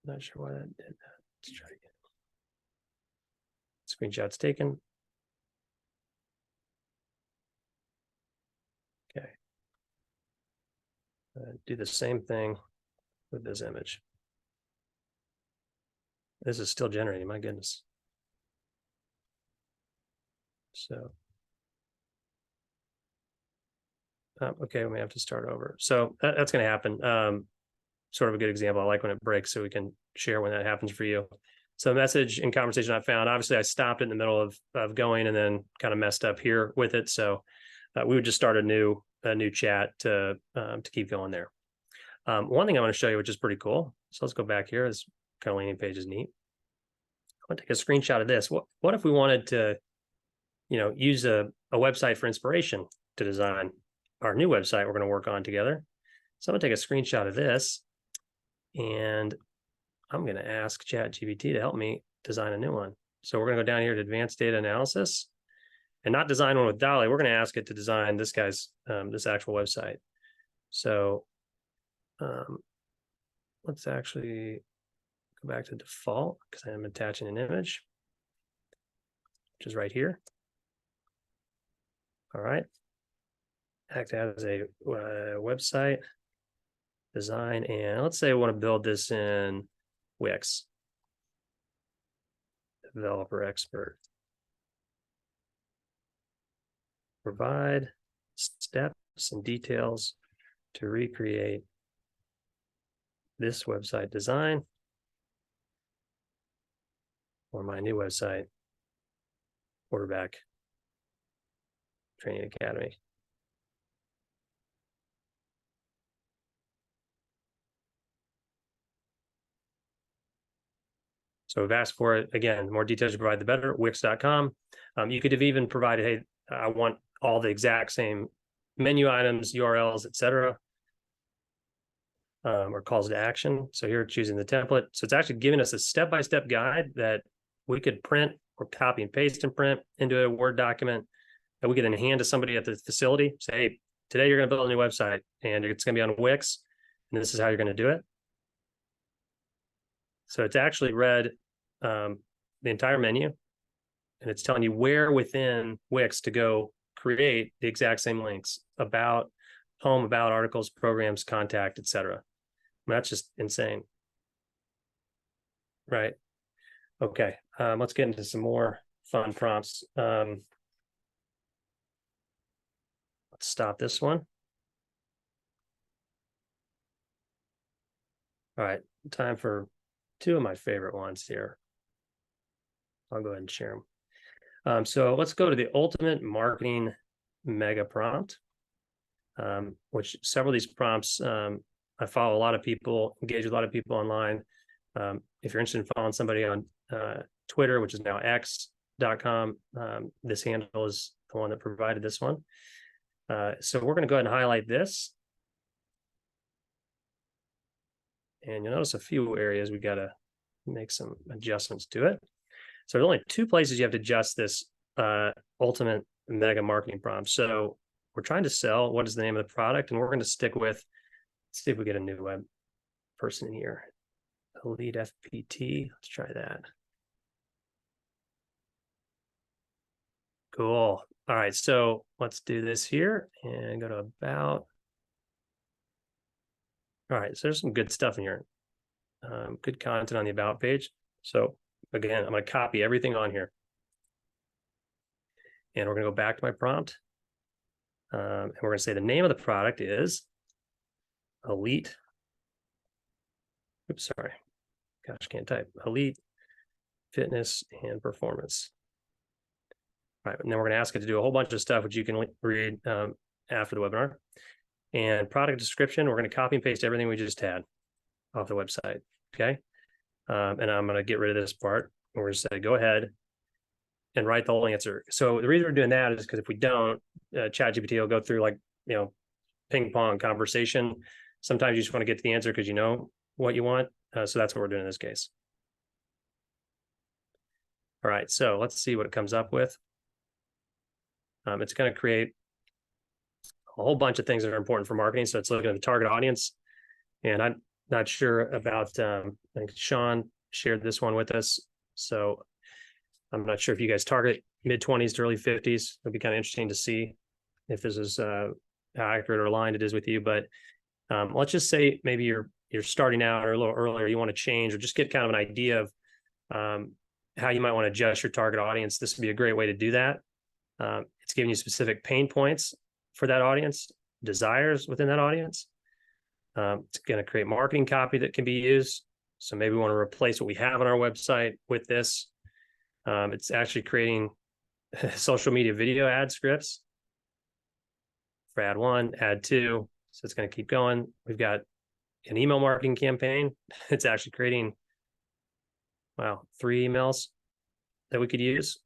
Not sure why that did that. Let's try again. Screenshots taken. Okay. Do the same thing with this image. This is still generating, my goodness. So, okay, we may have to start over. So that's going to happen. Sort of a good example. I like when it breaks, so we can share when that happens for you. So message and conversation I found, obviously I stopped in the middle of going and then kind of messed up here with it. So we would just start a new chat to keep going there. One thing I want to show you, which is pretty cool. So let's go back here. This kind of landing page is neat. I want to take a screenshot of this. What if we wanted to, use a website for inspiration to design our new website we're going to work on together? So I'm going to take a screenshot of this, and I'm going to ask ChatGPT to help me design a new one. So we're going to go down here to advanced data analysis and not design one with Dolly. We're going to ask it to design this guy's, this actual website. So let's actually go back to default because I'm attaching an image, which is right here. All right. Act as a website design. And let's say I want to build this in Wix. Developer expert. Provide steps and details to recreate this website design or my new website, Quarterback Training Academy. So we've asked for it. Again, the more details you provide, the better. Wix.com. You could have even provided, hey, I want all the exact same menu items, URLs, etc., or calls to action. So here, choosing the template. So it's actually giving us a step-by-step guide that we could print or copy and paste and print into a Word document that we could then hand to somebody at the facility. Say, hey, today you're going to build a new website, and it's going to be on Wix, and this is how you're going to do it. So it's actually read the entire menu, and it's telling you where within Wix to go create the exact same links about home, about articles, programs, contact, etc. That's just insane, right? Okay, let's get into some more fun prompts. Let's stop this one. All right, time for two of my favorite ones here. I'll go ahead and share them. So let's go to the ultimate marketing mega prompt, which several of these prompts, I follow a lot of people, engage with a lot of people online. If you're interested in following somebody on Twitter, which is now x.com, this handle is the one that provided this one. So we're going to go ahead and highlight this. And you'll notice a few areas we got to make some adjustments to it. So there's only two places you have to adjust this ultimate mega marketing prompt. So we're trying to sell what is the name of the product, and we're going to stick with, let's see if we get a new web person in here. Elite FPT. Let's try that. Cool. All right, so let's do this here and go to about. All right, so there's some good stuff in here. Good content on the about page. So again, I'm going to copy everything on here. And we're going to go back to my prompt. And we're going to say the name of the product is Elite. Oops, sorry. Gosh, can't type. Elite Fitness and Performance. All right, and then we're going to ask it to do a whole bunch of stuff, which you can read after the webinar. And product description, we're going to copy and paste everything we just had off the website, okay? And I'm going to get rid of this part. We're going to say, go ahead and write the whole answer. So the reason we're doing that is because if we don't, ChatGPT will go through like, ping pong conversation. Sometimes you just want to get to the answer because you know what you want. So that's what we're doing in this case. All right, so let's see what it comes up with. It's going to create a whole bunch of things that are important for marketing. So it's looking at the target audience. And I'm not sure about, I think Sean shared this one with us. So I'm not sure if you guys target mid-20s to early 50s. It'll be kind of interesting to see if this is how accurate or aligned it is with you. But let's just say maybe you're starting out or a little earlier, you want to change or just get kind of an idea of how you might want to adjust your target audience. This would be a great way to do that. It's giving you specific pain points for that audience, desires within that audience. It's going to create marketing copy that can be used. So maybe we want to replace what we have on our website with this. It's actually creating social media video ad scripts for ad 1, ad 2. So it's going to keep going. We've got an email marketing campaign. It's actually creating, 3 emails that we could use.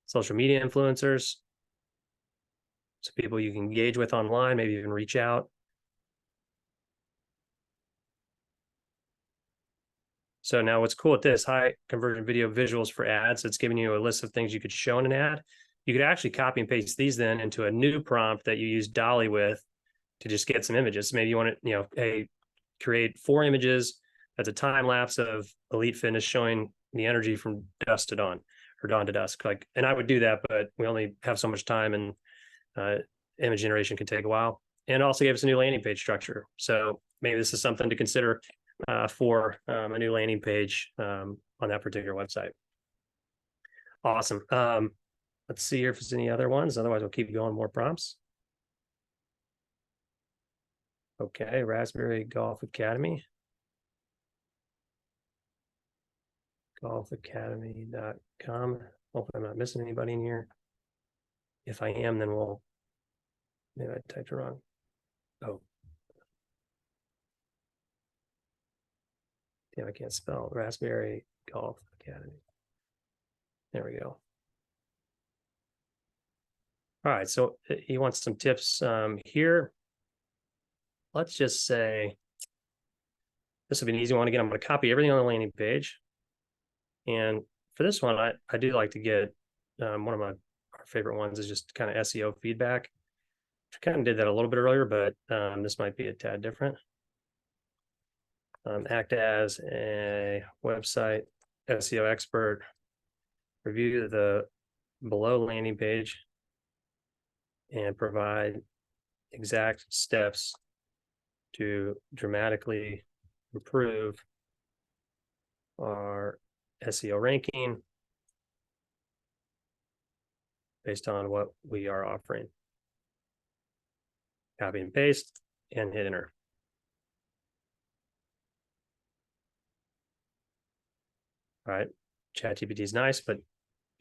Social media influencers. So people you can engage with online, maybe even reach out. So now what's cool with this, high conversion video visuals for ads, it's giving you a list of things you could show in an ad. You could actually copy and paste these then into a new prompt that you use DALL-E with to just get some images. Maybe you want to, create 4 images. That's a time lapse of Elite Fitness showing the energy from dusk to dawn or dawn to dusk. And I would do that, but we only have so much time and image generation can take a while. And also gave us a new landing page structure. So maybe this is something to consider for a new landing page on that particular website. Awesome. Let's see here if there's any other ones. Otherwise, we'll keep going more prompts. Okay, Raspberry Golf Academy. golfacademy.com. Hopefully I'm not missing anybody in here. If I am, then maybe I typed it wrong. Oh. Damn, I can't spell. Raspberry Golf Academy. There we go. All right, so he wants some tips here. Let's just say, this will be an easy one. Again, I'm going to copy everything on the landing page. And for this one, I do like to get one of our favorite ones is just kind of SEO feedback. I kind of did that a little bit earlier, but this might be a tad different. Act as a website SEO expert. Review the below landing page and provide exact steps to dramatically improve our SEO ranking based on what we are offering. Copy and paste and hit enter. All right, ChatGPT is nice, but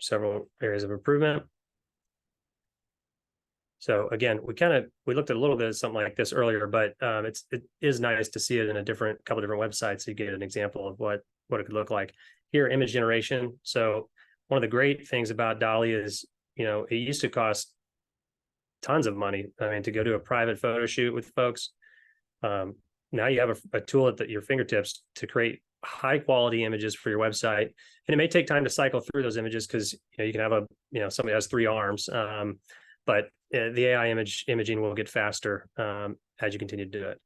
several areas of improvement. So again, we looked at a little bit of something like this earlier, but it is nice to see it in a couple different websites. So you get an example of what it could look like. Here, image generation. So one of the great things about DALL-E is, it used to cost tons of money. I mean, to go do a private photo shoot with folks. Now you have a tool at your fingertips to create high quality images for your website. And it may take time to cycle through those images because you can have somebody has 3 arms, but the AI imaging will get faster as you continue to do it.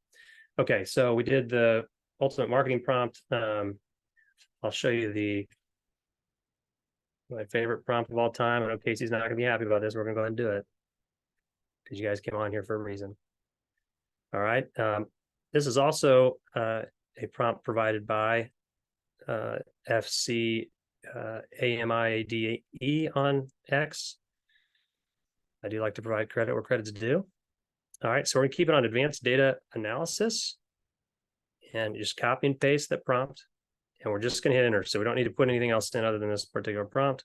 Okay, so we did the ultimate marketing prompt. I'll show you my favorite prompt of all time. I know Casey's not going to be happy about this. We're going to go ahead and do it because you guys came on here for a reason. All right. This is also a prompt provided by FC AMIADE on X. I do like to provide credit where credit's due. All right, so we're going to keep it on advanced data analysis and just copy and paste that prompt. And we're just going to hit enter. So we don't need to put anything else in other than this particular prompt.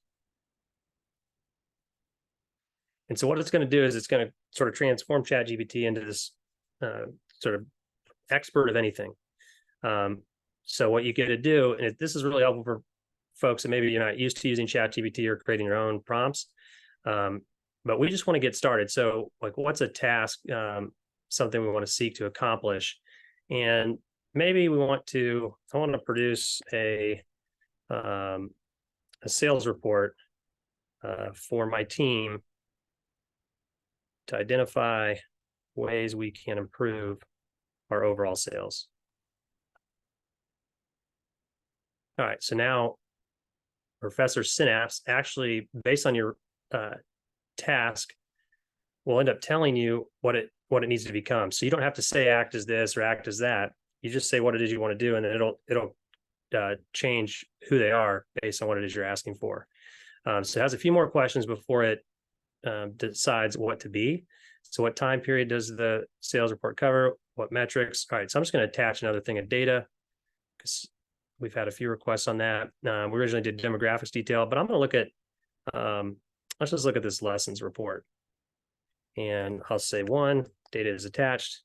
And so what it's going to do is it's going to sort of transform ChatGPT into this sort of expert of anything. So what you get to do, and this is really helpful for folks that maybe you're not used to using ChatGPT or creating your own prompts, but we just want to get started. So like, what's a task, something we want to seek to accomplish? And maybe I want to produce a sales report for my team to identify ways we can improve our overall sales. All right, so now Professor Synapse actually, based on your task, will end up telling you what it needs to become. So you don't have to say act as this or act as that. You just say what it is you want to do, and then it'll change who they are based on what it is you're asking for. So it has a few more questions before it decides what to be. So what time period does the sales report cover? What metrics? All right, so I'm just going to attach another thing of data because we've had a few requests on that. We originally did demographics detail, but I'm going to look at, let's just look at this lessons report. And I'll say 1, data is attached.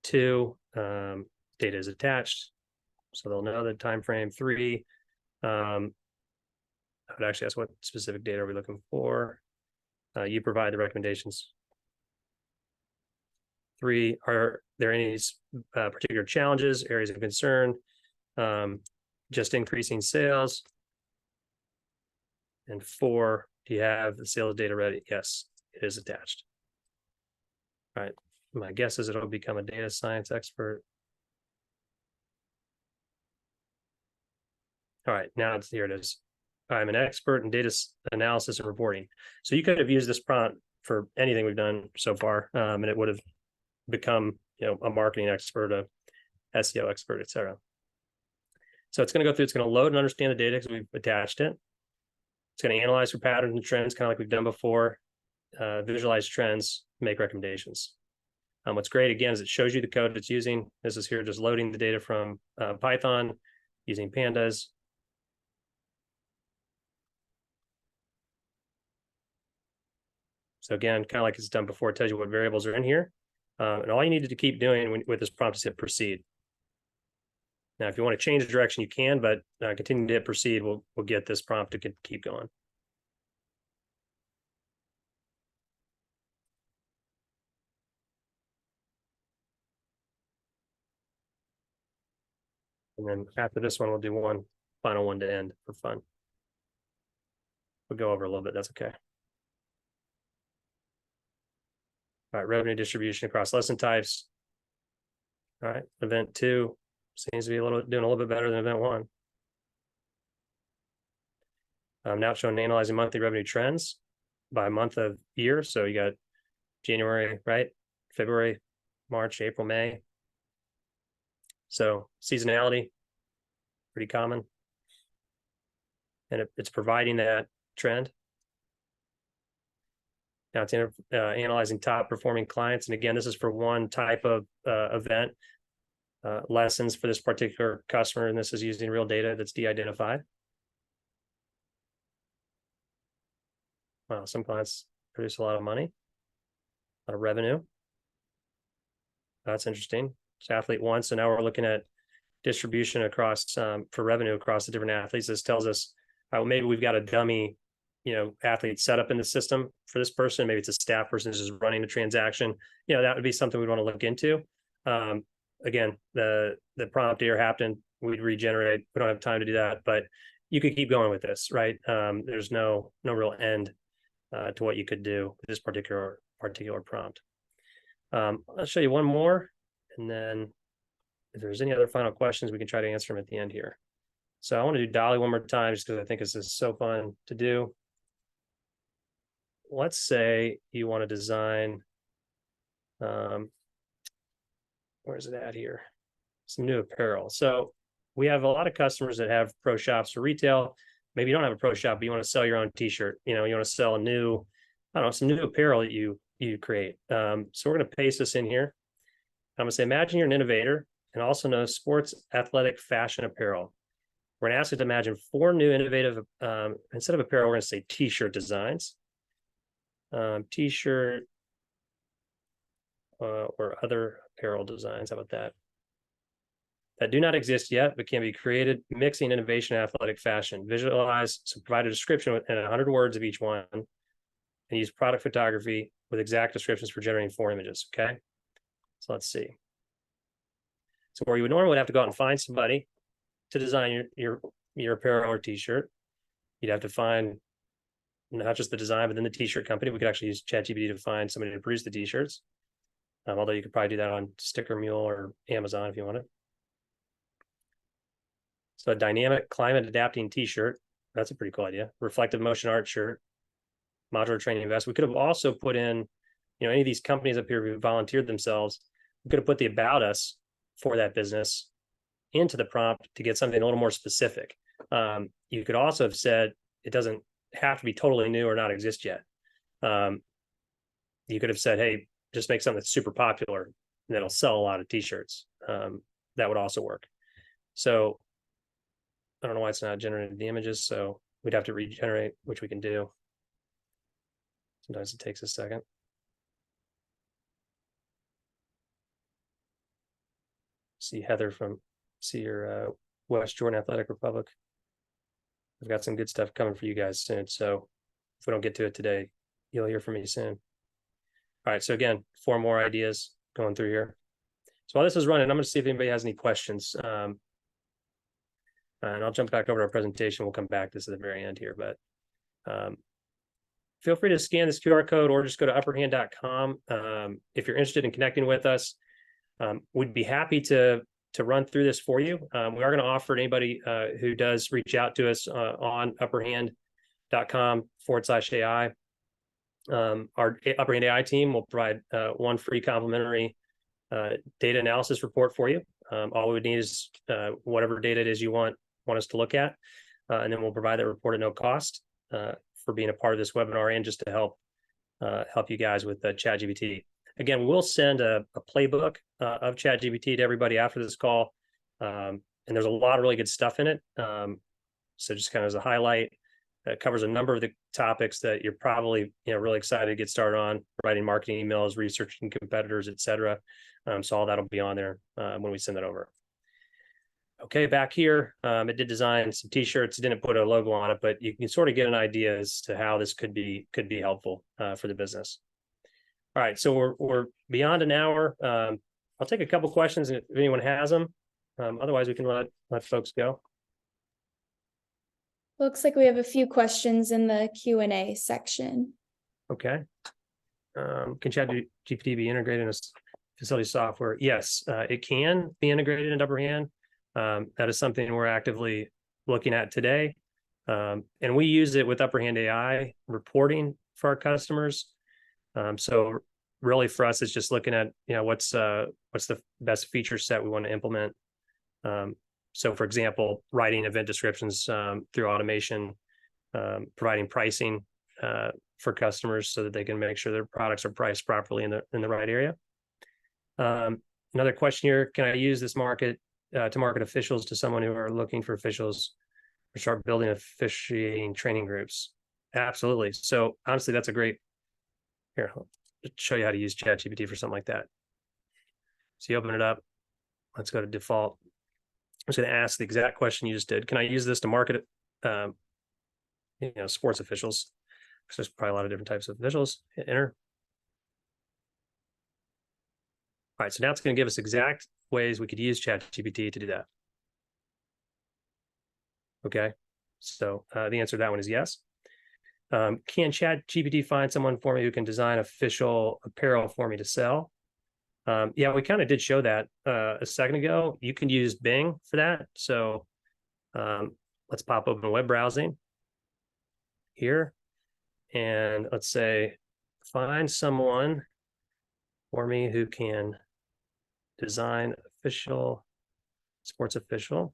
2, data is attached. So they'll know the time frame. 3, I would actually ask what specific data are we looking for? You provide the recommendations. 3, are there any particular challenges, areas of concern? Just increasing sales. And 4, do you have the sales data ready? Yes, it is attached. All right, my guess is it'll become a data science expert. All right, now here it is. I'm an expert in data analysis and reporting. So you could have used this prompt for anything we've done so far, and it would have become, a marketing expert, a SEO expert, etc. So it's going to go through, it's going to load and understand the data because we've attached it. It's going to analyze for patterns and trends, kind of like we've done before, visualize trends, make recommendations. What's great, again, is it shows you the code it's using. This is here just loading the data from Python using pandas. So again, kind of like it's done before, it tells you what variables are in here. And all you need to keep doing with this prompt is hit proceed. Now, if you want to change the direction, you can, but continue to hit proceed. We'll get this prompt to keep going. And then after this one, we'll do one final one to end for fun. We'll go over a little bit. That's okay. All right, revenue distribution across lesson types. All right, event 2 seems to be doing a little bit better than event 1. Now showing analyzing monthly revenue trends by month of year. So you got January, right? February, March, April, May. So seasonality, pretty common. And it's providing that trend. Now it's analyzing top performing clients. And again, this is for one type of event, lessons for this particular customer. And this is using real data that's de-identified. Wow, some clients produce a lot of money, a lot of revenue. That's interesting. It's athlete 1. So now we're looking at distribution across for revenue across the different athletes. This tells us maybe we've got a dummy athlete setup in the system for this person. Maybe it's a staff person just running the transaction. That would be something we'd want to look into. Again, the prompt here happened, we'd regenerate. We don't have time to do that, but you could keep going with this, right? There's no real end to what you could do with this particular prompt. I'll show you one more, and then if there's any other final questions, we can try to answer them at the end here. So I want to do Dolly one more time just because I think this is so fun to do. Let's say you want to design, where's it at here? Some new apparel. So we have a lot of customers that have pro shops for retail. Maybe you don't have a pro shop, but you want to sell your own t-shirt. You want to sell some new apparel that you create. So we're going to paste this in here. I'm going to say, imagine you're an innovator and also know sports athletic fashion apparel. We're going to ask it to imagine 4 new innovative, instead of apparel, we're going to say t-shirt designs. T-shirt or other apparel designs. How about that? That do not exist yet, but can be created, mixing innovation and athletic fashion. Visualize, so provide a description in 100 words of each one, and use product photography with exact descriptions for generating 4 images, okay? So let's see. So where you would normally have to go out and find somebody to design your apparel or t-shirt, you'd have to find not just the design, but then the t-shirt company. We could actually use ChatGPT to find somebody to produce the t-shirts. Although you could probably do that on Sticker Mule or Amazon if you wanted. So a dynamic climate adapting t-shirt, that's a pretty cool idea. Reflective motion art shirt, modular training vest. We could have also put in, any of these companies up here who volunteered themselves, we could have put the about us for that business into the prompt to get something a little more specific. You could also have said, it doesn't have to be totally new or not exist yet. You could have said, hey, just make something that's super popular and that'll sell a lot of t-shirts. That would also work. So I don't know why it's not generating the images, so we'd have to regenerate, which we can do. Sometimes it takes a second. See Heather see your West Jordan Athletic Republic. I've got some good stuff coming for you guys soon. So if we don't get to it today, you'll hear from me soon. All right. So again, 4 more ideas going through here. So while this is running, I'm going to see if anybody has any questions. And I'll jump back over to our presentation. We'll come back to this at the very end here, but feel free to scan this QR code or just go to upperhand.com. If you're interested in connecting with us, we'd be happy to run through this for you. We are going to offer to anybody who does reach out to us on upperhand.com/AI. Our Upperhand AI team will provide 1 free complimentary data analysis report for you. All we would need is whatever data it is you want us to look at, and then we'll provide that report at no cost for being a part of this webinar and just to help you guys with ChatGPT. Again, we'll send a playbook of ChatGPT to everybody after this call, and there's a lot of really good stuff in it. So just kind of as a highlight, it covers a number of the topics that you're probably really excited to get started on: writing marketing emails, researching competitors, etc. So all that'll be on there when we send it over. Okay, back here, it did design some t-shirts. It didn't put a logo on it, but you can sort of get an idea as to how this could be helpful for the business. All right, so we're beyond an hour. I'll take a couple questions if anyone has them. Otherwise, we can let folks go. Looks like we have a few questions in the Q&A section. Okay. Can ChatGPT be integrated in facility software? Yes, it can be integrated into Upperhand. That is something we're actively looking at today. And we use it with Upperhand AI reporting for our customers. So really for us, it's just looking at, what's the best feature set we want to implement. So for example, writing event descriptions through automation, providing pricing for customers so that they can make sure their products are priced properly in the right area. Another question here: can I use this to market officials to someone who are looking for officials or start building officiating training groups? Absolutely. So honestly, that's a great, here, I'll show you how to use ChatGPT for something like that. So you open it up. Let's go to default. I'm just going to ask the exact question you just did. Can I use this to market sports officials. So there's probably a lot of different types of officials. Hit enter. All right, so now it's going to give us exact ways we could use ChatGPT to do that. Okay, so the answer to that one is yes. Can ChatGPT find someone for me who can design official apparel for me to sell? Yeah, we kind of did show that a second ago. You can use Bing for that. So let's pop open web browsing here. And let's say, find someone for me who can design sports official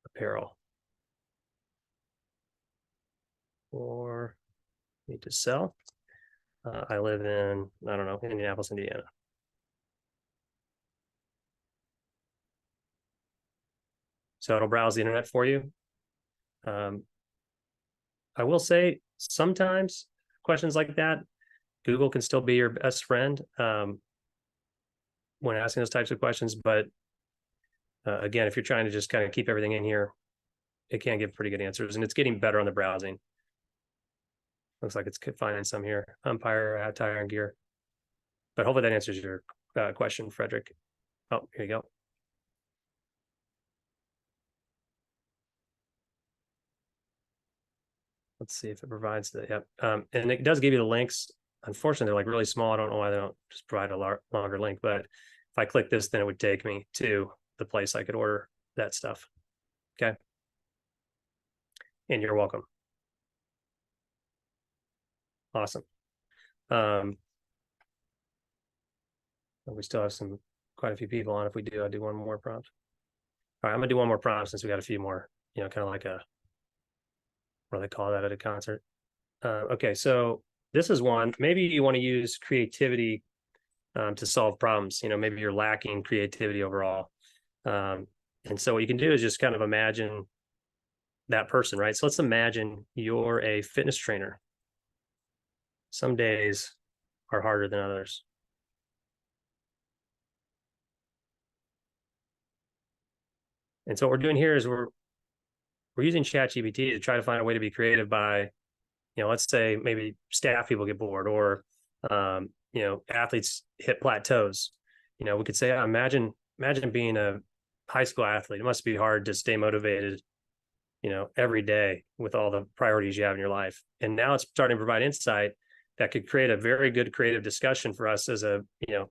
apparel for me to sell. I live in, I don't know, Indianapolis, Indiana. So it'll browse the internet for you. I will say sometimes questions like that, Google can still be your best friend when asking those types of questions. But again, if you're trying to just kind of keep everything in here, it can give pretty good answers, and it's getting better on the browsing. Looks like it's finding some here. Umpire, tire, and gear. But hopefully that answers your question, Frederick. Oh, here you go. Let's see if it provides the, yep. And it does give you the links. Unfortunately, they're like really small. I don't know why they don't just provide a longer link, but if I click this, then it would take me to the place I could order that stuff. Okay. And you're welcome. Awesome. We still have quite a few people on. If we do, I'll do one more prompt. All right, I'm gonna do one more prompt since we got a few more, kind of like what do they call that at a concert? Okay, so this is one. Maybe you want to use creativity to solve problems. Maybe you're lacking creativity overall. And so what you can do is just kind of imagine that person, right? So let's imagine you're a fitness trainer. Some days are harder than others. And so what we're doing here is we're using ChatGPT to try to find a way to be creative by, let's say maybe staff people get bored, or athletes hit plateaus. We could say, imagine being a high school athlete. It must be hard to stay motivated, every day with all the priorities you have in your life. And now it's starting to provide insight that could create a very good creative discussion for us as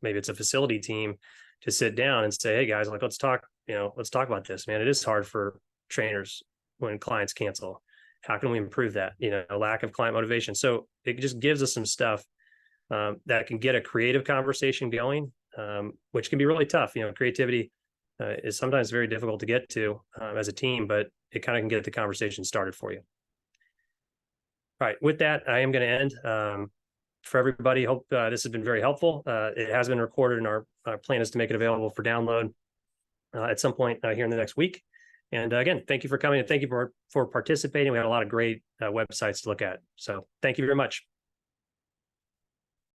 maybe it's a facility team to sit down and say, hey guys, like, let's talk about this, man. It is hard for trainers when clients cancel. How can we improve that? A lack of client motivation. So it just gives us some stuff that can get a creative conversation going, which can be really tough. Creativity is sometimes very difficult to get to as a team, but it kind of can get the conversation started for you. All right, with that, I am going to end. For everybody, hope this has been very helpful. It has been recorded, and our plan is to make it available for download at some point here in the next week. And again, thank you for coming, and thank you for participating. We had a lot of great websites to look at. So thank you very much.